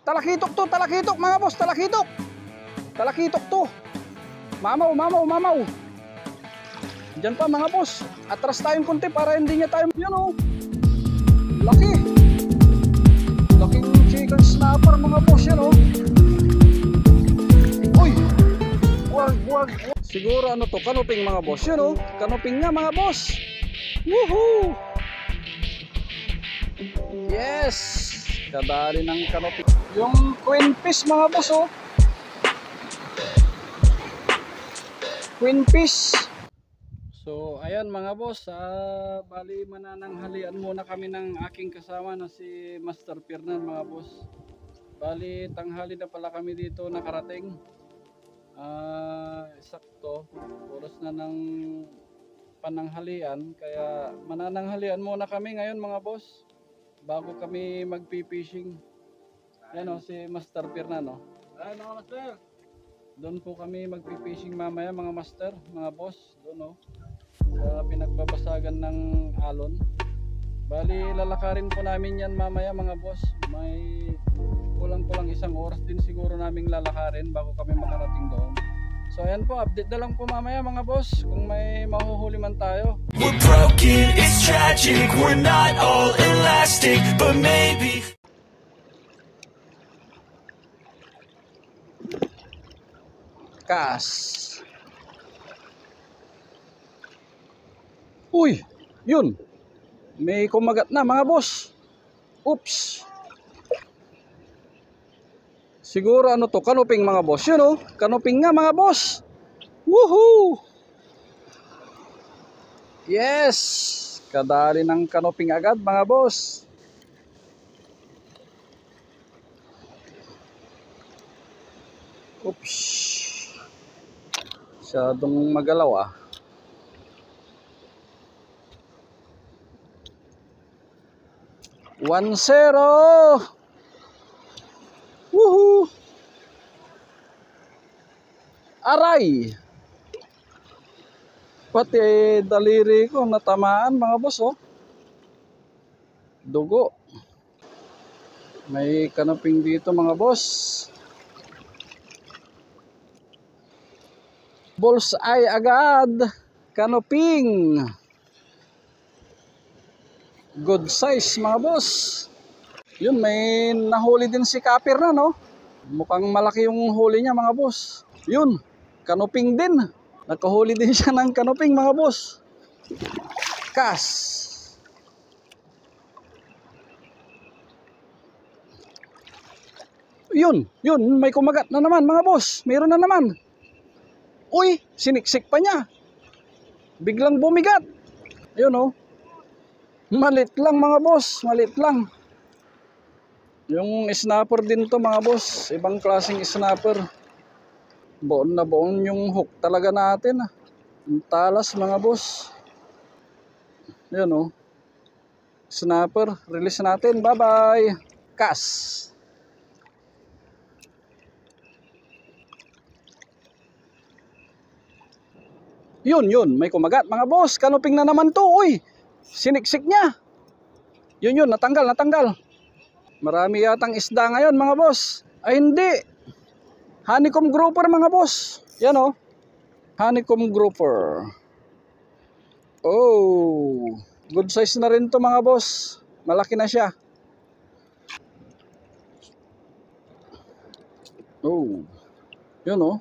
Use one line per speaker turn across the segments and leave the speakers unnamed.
Talakitok to, talakitok mga boss, talakitok. Talakitok to. Mamaw, mamaw, mamaw. Diyan pa mga boss. Atras tayong konti para hindi niya tayo, yun oh. Laki. Laking chicken snapper mga boss yan oh. Uy. Wag. Siguro ano to, kanuping mga boss yun oh. Kanuping nga mga boss. Woohoo. Yes. Kadali ng kanuping. Yung queen fish mga boss oh. Queen fish. So ayan mga boss, bali manananghalian muna kami ng aking kasama na si Master Fernan mga boss. Bali tanghali na pala kami dito nakarating. Sakto, oras na ng pananghalian, kaya manananghalian muna kami ngayon mga boss bago kami magpi-fishing. Yan o si Master Fernan o. Ay mga master, doon po kami magpi-fishing mamaya mga master, mga boss, doon o sa pinagbabasagan ng alon. Bali lalakarin po namin yan mamaya mga boss. May kulang-kulang isang oras din siguro naming lalakarin bago kami makarating doon. So ayan po, update na lang po mamaya mga boss kung may mahuhuli man tayo.
We're broken, it's tragic, we're not all elastic, but maybe.
Kas. Uy, yun. May kumagat na mga boss. Oops. Siguro ano to, kanuping mga boss. Yun oh, kanuping nga mga boss. Woohoo! Yes! Kadali ng kanuping agad mga boss. Oops. Masyadong magalaw ah. One zero. Woohoo! Aray! Pati daliri ko natamaan mga boss oh. Dugo. May kanuping dito mga boss. Bullseye agad. Kanuping. Good size mga boss. Yun, may nahuli din si Kapir na no. Mukhang malaki yung huli niya mga boss. Yun, kanuping din. Nakahuli din siya ng kanuping mga boss. Kas. Yun, may kumagat na naman mga boss. Mayroon na naman. Uy, siniksik pa niya. Biglang bumigat. Ayun oh. Malit lang mga boss, malit lang. Yung snapper din to mga boss, ibang klaseng snapper. Buon na buon yung hook talaga natin. Yung talas mga boss. Yan o. Snapper, release natin, bye bye. Kas. Yun, may kumagat mga boss. Kanuping na naman to, uy. Siniksik niya. Yun, natanggal. Marami yatang isda ngayon mga boss. Ay hindi. Honeycomb grouper mga boss. Yan o. Honeycomb grouper. Oh. Good size na rin to mga boss. Malaki na siya. Oh. Yun o.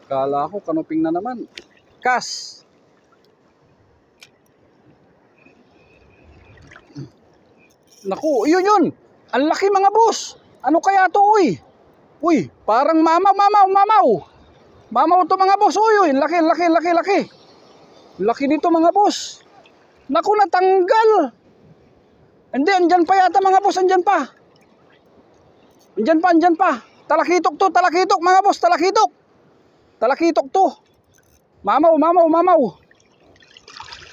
Kala ko kanuping na naman. Kas. Naku, yun. Ang laki mga boss. Ano kaya to, uy? Uy, parang mamaw. Mamaw to mga boss. Uy, laki. Laki nito mga boss. Naku, natanggal. Hindi, andyan pa yata mga boss, andyan pa. Talakitok to, mga boss, Talakitok to. Mamaw.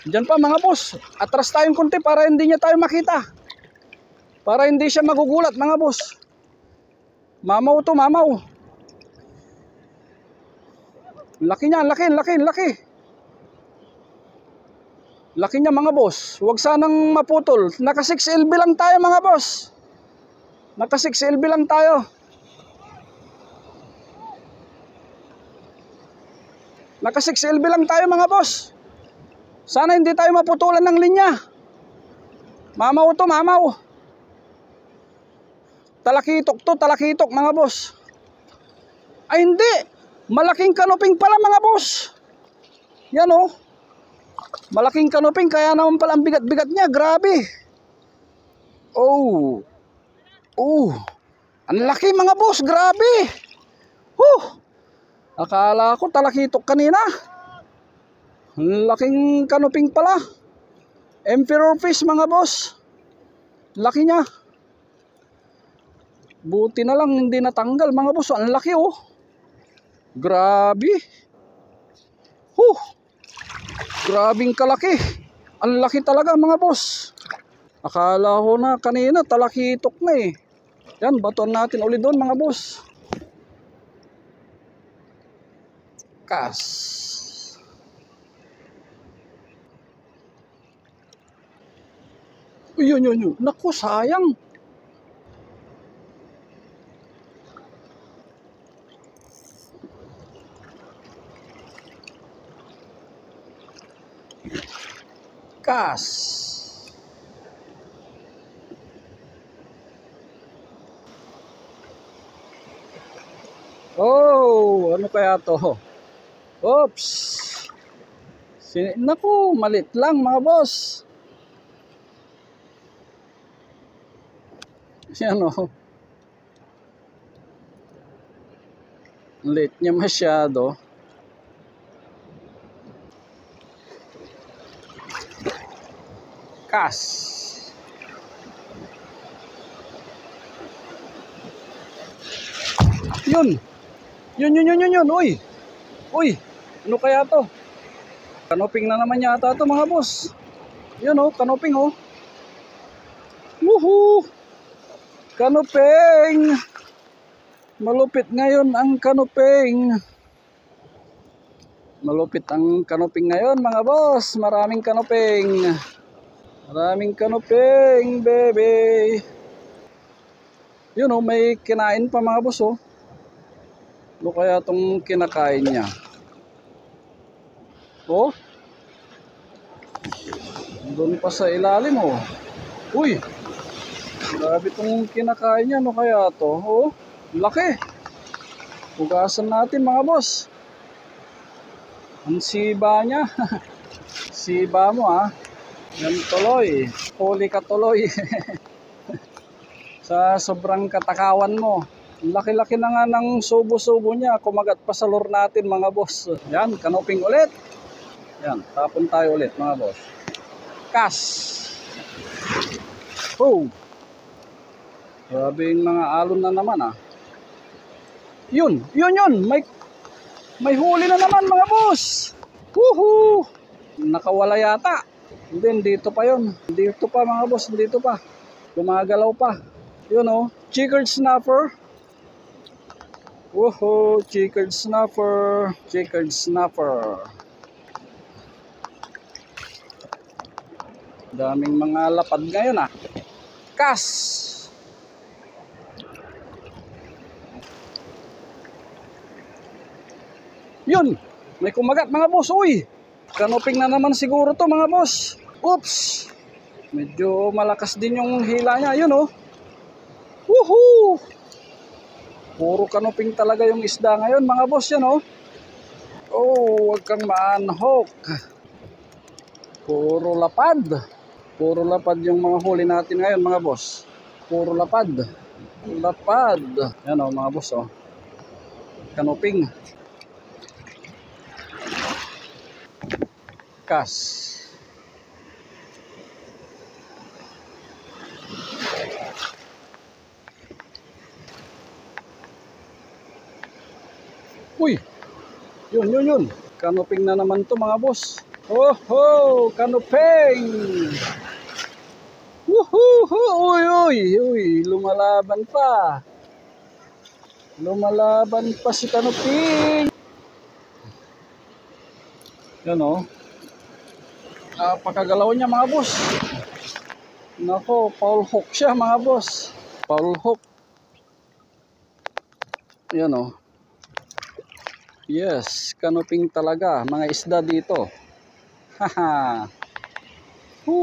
Diyan pa mga boss. Atras tayong konti para hindi niya tayo makita. Para hindi siya magugulat mga boss. Mamaw to. Laki niya, laki. Laki niya mga boss. Huwag sanang maputol. Naka 6LB lang tayo mga boss. Naka 6LB lang tayo. Naka 6LB lang tayo mga boss. Sana hindi tayo maputulan ng linya. Mamaw to, mamaw. Talakitok to, talakitok mga boss. Ay hindi. Malaking kanoping pala mga boss. Yan oh. Malaking kanoping kaya naman pala ang bigat-bigat niya. Grabe. Oh. Oh. Ang laki mga boss. Grabe. Akala ko talakitok kanina. Ang laking kanoping pala. Emperor fish mga boss. Laki niya. Buti na lang hindi natanggal mga boss. Ang laki oh. Grabe. Grabing kalaki. Ang laki talaga mga boss. Akala ko na kanina talakitok na eh. Yan, baton natin ulit doon mga boss. Kas. Yun. Naku, sayang. Kas. Oh, ano kaya to? Oops. Naku, malit lang mga boss. Yan o. Late niya masyado. Kas. Yun. Uy. Ano kaya to? Kanoping na naman yata to mga boss. Yun oh, kanoping oh. Woohoo! Kanoping. Malupit ngayon ang kanoping. Malupit ang kanoping ngayon mga boss. Maraming kanoping. Maraming kanoping, baby. Yun oh, may kinain pa mga boss oh. Ano kaya itong kinakain niya? Oh? Doon pa sa ilalim oh. Uy! Grabe itong kinakain niya. Ano kaya ito? Oh, laki. Hugasan natin mga boss. Ang siba niya. Siba mo ah. Yan tuloy. Huli ka tuloy. Sa sobrang katakawan mo. Laki-laki na nga ng subo-subo niya. Kumagat pa sa lure natin mga boss. Yan, kanoping ulit. Yan, tapon tayo ulit mga boss. Kas. Oh. Grabe yung mga alon na naman ah. Yun. May huli na naman mga boss. Woohoo. Nakawala yata. Hindi, dito pa yun. Dito pa mga boss, dito pa. Gumagalaw pa. Yun oh, checkered snapper. Woohoo, checkered snapper. Checkered snapper. Daming mga lapad ngayon ah. Kas. Yun, may kumagat mga boss. Uy, kanoping na naman siguro to mga boss. Oops. Medyo malakas din yung hila niya. Yun oh. Woohoo. Puro kanoping talaga yung isda ngayon mga boss. Yan oh. Oh, wag kang ma-unhook. Puro lapad. Puro lapad yung mga huli natin ngayon mga boss. Puro lapad. Lapad. Yan oh mga boss oh. Kanoping. Kas. Uy. Yun. Kanoping na naman to mga boss. Oh, kanoping. Woohoo! Uy, lumalaban pa. Lumalaban pa si kanoping. Yan oh. Pakagalaw niya mga boss. Nako, foul hook siya mga boss. Foul hook. Yan o. Yes, kanuping talaga. Mga isda dito. Haha.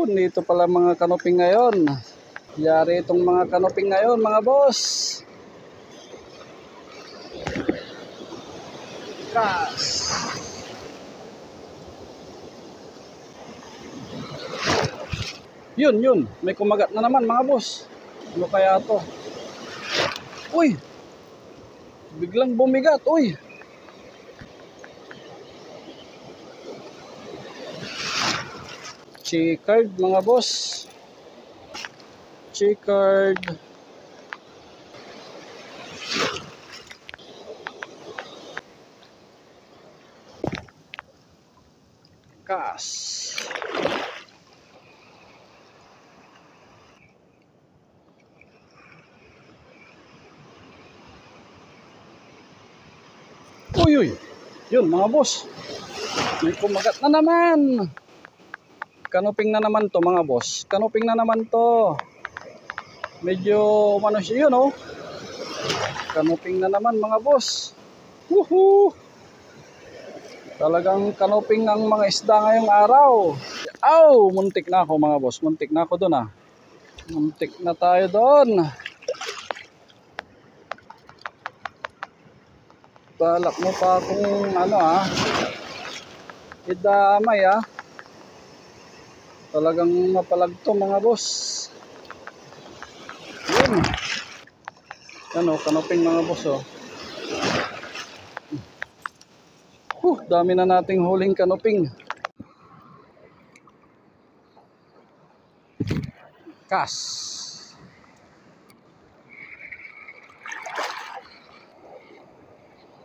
Dito pala mga kanuping ngayon. Yari itong mga kanuping ngayon mga boss. Kas. Yun. May kumagat na naman mga boss. Ano kaya to? Uy! Biglang bumigat. Uy! Chicard mga boss. Chicard. Kas. Uy. Yun mga boss. May kumagat na naman. Kanuping na naman to mga boss. Kanuping na naman to. Medyo ano siya yun oh. Kanuping na naman mga boss. Woohoo! Talagang kanuping ang mga isda ngayong araw. Aw! Muntik na ako mga boss. Muntik na ako doon ah. Muntik na tayo doon. Balak mo pa kung ano ah. Idamay ah. Talagang mapalag to mga boss. Yun. Ano, kanuping mga boss oh. Dami na nating huling kanuping. Kas.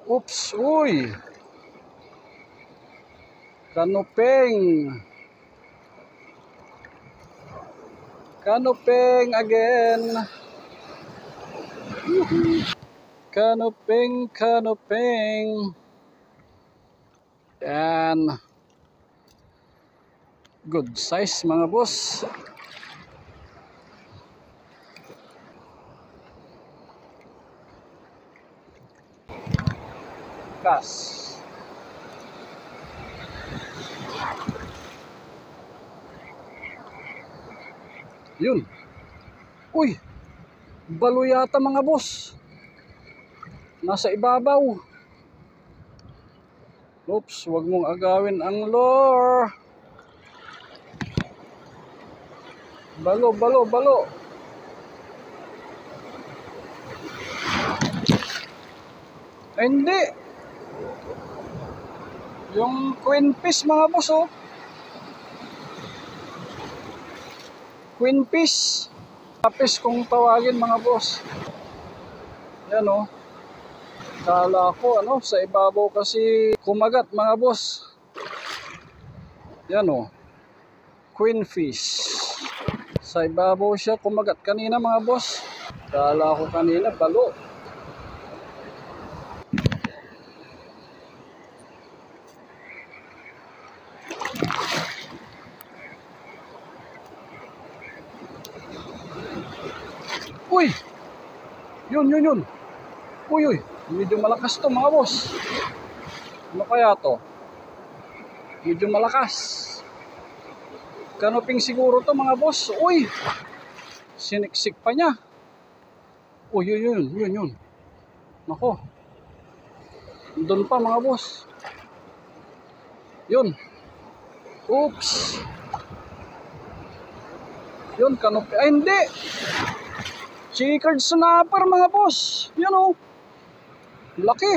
Oops, uy. Kanuping. Kanuping again. Kanuping. Yan. Good size mga boss. Kas. Yun. Uy. Balo yata mga boss. Nasa ibabaw. Oops, wag mong agawin ang lure. Balo. Ay, hindi. Yung queen fish mga boss oh. Queen fish. Tapis kung tawagin mga boss. Yan oh. Kala ko ano, sa ibabaw kasi kumagat mga boss. Yan o. Queen fish. Sa ibabaw siya kumagat kanina mga boss. Kala ko kanina balo. Uy! Yun. Uy. Medyo malakas to mga boss. Ano kaya to? Medyo malakas. Kanuping siguro to mga boss. Uy! Siniksik pa niya. Uy, yun. Nako. Doon pa mga boss. Yun. Oops. Yun, kanuping. Ay, hindi! Chicard snapper mga boss. Yun o. Laki.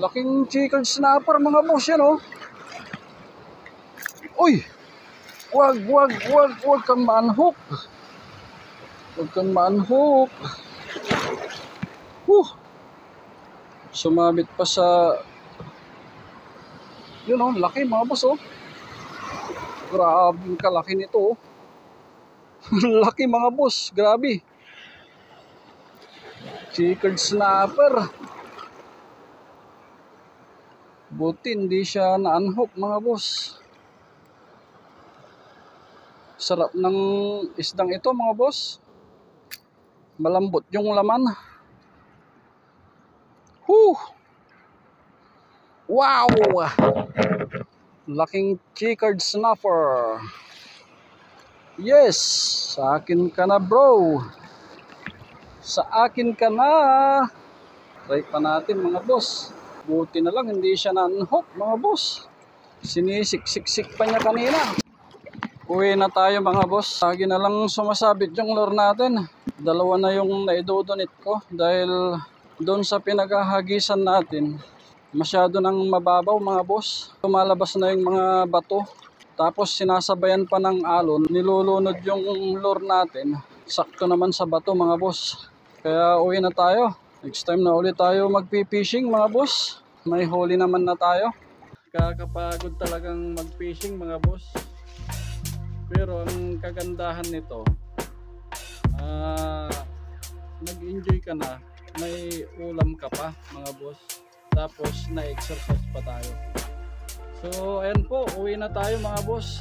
Laking chicard snapper mga boss yan oh. Uy! Wag kang ma-unhook. Wag kang ma-unhook. Sumabit pa sa... Yun oh, laki mga boss oh. Grabe kalaki nito oh. Laki mga boss, grabe. Chicard snapper. Buti hindi siya na-unhook mga boss. Sarap ng isdang ito mga boss. Malambot yung laman. Whew! Wow! Laking chicard snapper. Yes! Sa akin ka na bro. Sa akin ka na. Try pa natin mga boss. Buti na lang hindi siya na-unhook mga boss. Sinisik-sik-sik pa niya kanina. Uwi na tayo mga boss. Lagi na lang sumasabit yung lure natin. Dalawa na yung naidodonate ko dahil doon sa pinaghahagisan natin masyado nang mababaw mga boss. Lumalabas na yung mga bato. Tapos sinasabayan pa ng alon. Nilulunod yung lure natin. Sakto naman sa bato mga boss. Kaya uwi na tayo. Next time na ulit tayo magpipishing mga boss. May huli naman na tayo. Kakapagod talagang magfishing mga boss. Pero ang kagandahan nito, nag-enjoy ka na, may ulam ka pa mga boss, tapos na-exercise pa tayo. So ayan po, uwi na tayo mga boss.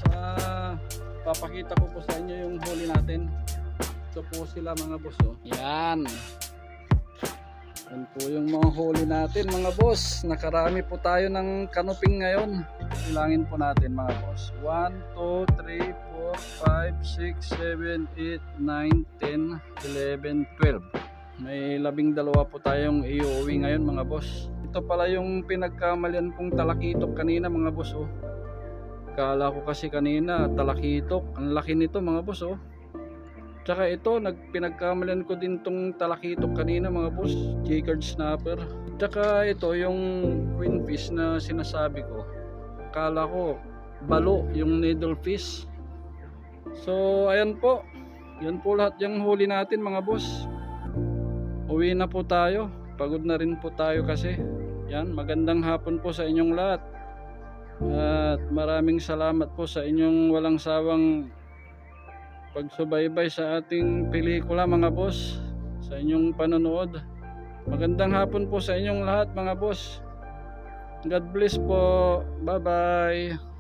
Papakita ko po sa inyo yung huli natin. Ito po sila mga boss. Oh. Yan. Yan po yung mga huli natin mga boss. Nakarami po tayo ng kanuping ngayon. Ilangin po natin mga boss. 1, 2, 3, 4, 5, 6, 7, 8, 9, 10, 11, 12. May 12 po tayong iuwi ngayon mga boss. Ito pala yung pinagkamalian kong talakitok kanina mga boss. Oh. Kala ko kasi kanina talakitok. Ang laki nito mga boss. Oh. Tsaka ito, pinagkamalian ko din tong talakitok kanina mga boss, chicard snapper. Tsaka ito yung queenfish na sinasabi ko. Akala ko balo yung needlefish. So ayan po. Yan po lahat yung huli natin mga boss. Uwi na po tayo. Pagod na rin po tayo kasi. Yan, magandang hapon po sa inyong lahat. At maraming salamat po sa inyong walang sawang pagsubaybay sa ating pelikula mga boss, sa inyong panonood. Magandang hapon po sa inyong lahat mga boss. God bless po. Bye bye.